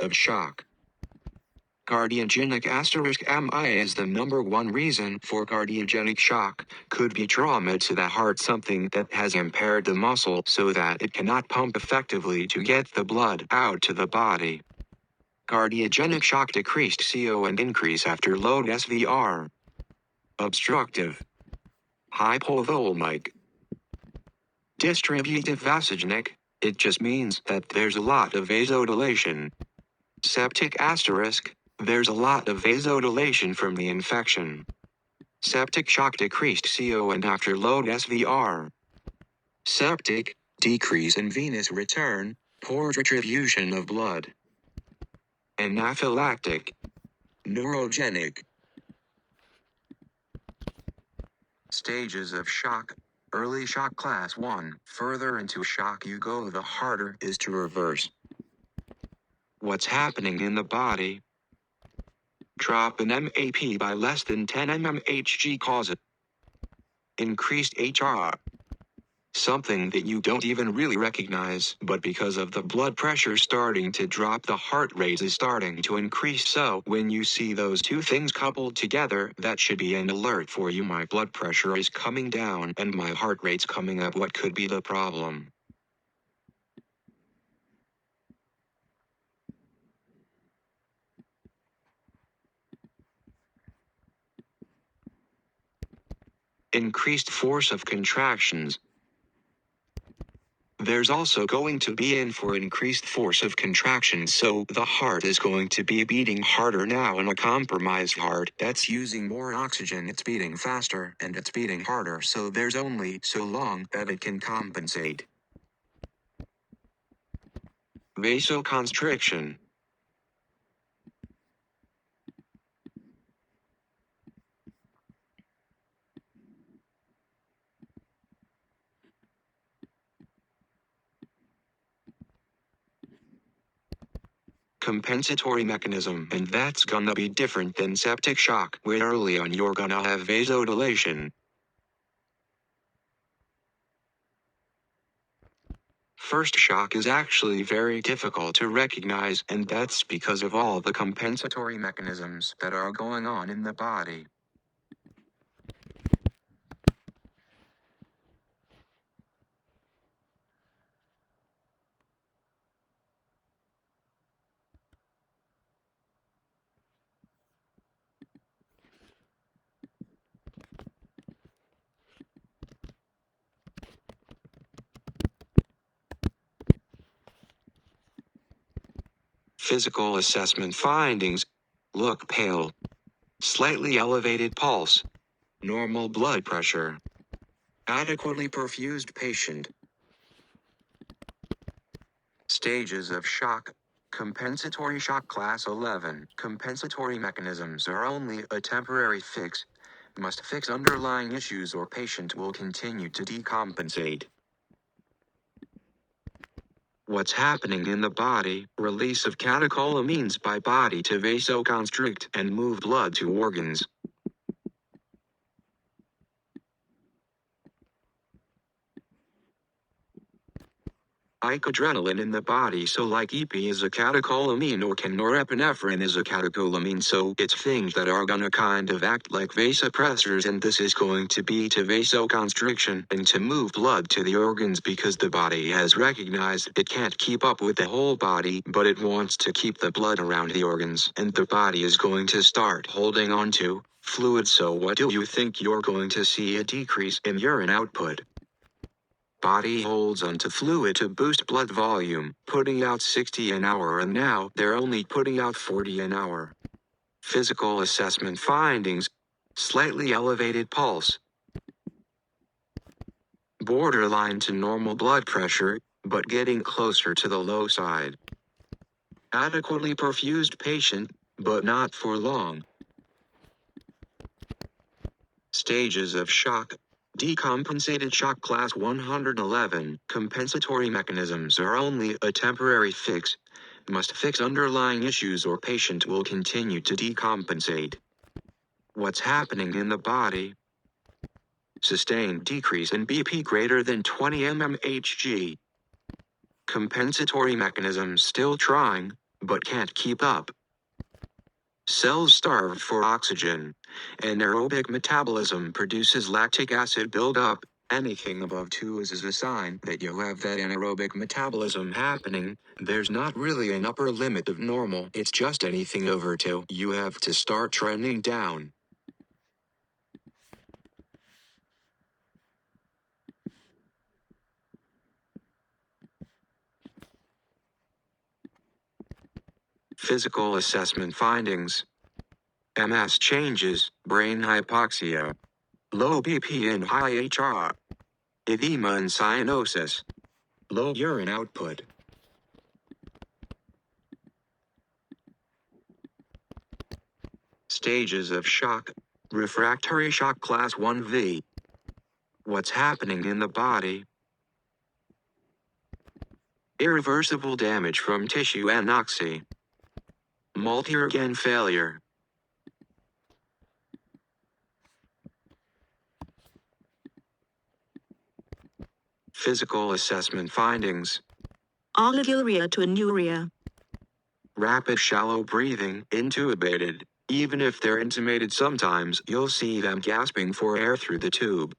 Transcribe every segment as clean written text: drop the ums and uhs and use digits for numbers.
of shock. Cardiogenic *MI is the number one reason for cardiogenic shock. Could be trauma to the heart, something that has impaired the muscle so that it cannot pump effectively to get the blood out to the body. Cardiogenic shock decreased CO and increase after load SVR. Obstructive. Hypovolemic. Distributive vasogenic, it just means that there's a lot of vasodilation. Septic *, there's a lot of vasodilation from the infection. Septic shock decreased CO and after load SVR. Septic, decrease in venous return, poor retribution of blood. Anaphylactic. Neurogenic. Stages of shock. Early shock class 1. Further into shock you go, the harder is to reverse. What's happening in the body? Drop in MAP by less than 10 mmHg causes increased HR. Something that you don't even really recognize, but because of the blood pressure starting to drop, the heart rate is starting to increase. So when you see those two things coupled together, that should be an alert for you. My blood pressure is coming down and my heart rate's coming up. What could be the problem? Increased force of contractions. There's also going to be in for increased force of contraction, so the heart is going to be beating harder now. In a compromised heart that's using more oxygen, it's beating faster and it's beating harder, so there's only so long that it can compensate. Vasoconstriction. Compensatory mechanism, and that's gonna be different than septic shock, where early on you're gonna have vasodilation. First shock is actually very difficult to recognize, and that's because of all the compensatory mechanisms that are going on in the body. Physical assessment findings. Look pale. Slightly elevated pulse. Normal blood pressure. Adequately perfused patient. Stages of shock. Compensatory shock class 11. Compensatory mechanisms are only a temporary fix. Must fix underlying issues or patient will continue to decompensate. What's happening in the body? Release of catecholamines by body to vasoconstrict and move blood to organs. Icodrenalin in the body, so like EP is a catecholamine or norepinephrine is a catecholamine, so it's things that are gonna kind of act like vasopressors, and this is going to be to vasoconstriction and to move blood to the organs because the body has recognized it can't keep up with the whole body, but it wants to keep the blood around the organs, and the body is going to start holding on to fluid. So what do you think? You're going to see a decrease in urine output. Body holds onto fluid to boost blood volume, putting out 60 an hour, and now they're only putting out 40 an hour. Physical assessment findings. Slightly elevated pulse. Borderline to normal blood pressure, but getting closer to the low side. Adequately perfused patient, but not for long. Stages of shock. Decompensated shock class 111. Compensatory mechanisms are only a temporary fix. Must fix underlying issues or patient will continue to decompensate. What's happening in the body? Sustained decrease in BP greater than 20 mmHg. Compensatory mechanisms still trying. but can't keep up. Cells starve for oxygen. Anaerobic metabolism produces lactic acid buildup. Anything above 2 is a sign that you have that anaerobic metabolism happening. There's not really an upper limit of normal. It's just anything over 2. You have to start trending down. Physical assessment findings. MS changes, brain hypoxia, low BP and high HR, edema and cyanosis, low urine output. Stages of shock. Refractory shock class 1V. What's happening in the body? Irreversible damage from tissue anoxy. Multi-organ failure. Physical assessment findings. Oliguria to anuria. Rapid shallow breathing, intubated. Even if they're intubated sometimes, you'll see them gasping for air through the tube.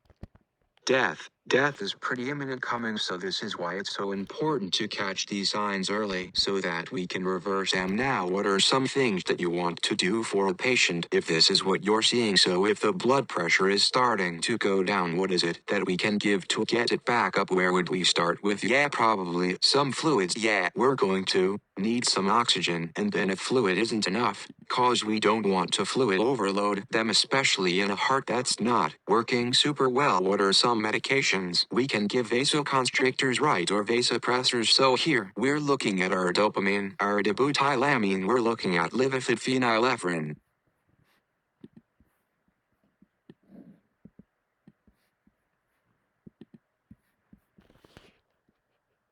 Death. Death is pretty imminent coming, so this is why it's so important to catch these signs early so that we can reverse them. Now, what are some things that you want to do for a patient if this is what you're seeing? So if the blood pressure is starting to go down, what is it that we can give to get it back up? Where would we start with? Yeah, probably some fluids. Yeah, we're going to need some oxygen, and then if fluid isn't enough, cause we don't want to fluid overload them, especially in a heart that's not working super well. What are some medications we can give? Vasoconstrictors, right, or vasopressors? So here, we're looking at our dopamine, our dobutylamine, we're looking at livifit phenylephrine.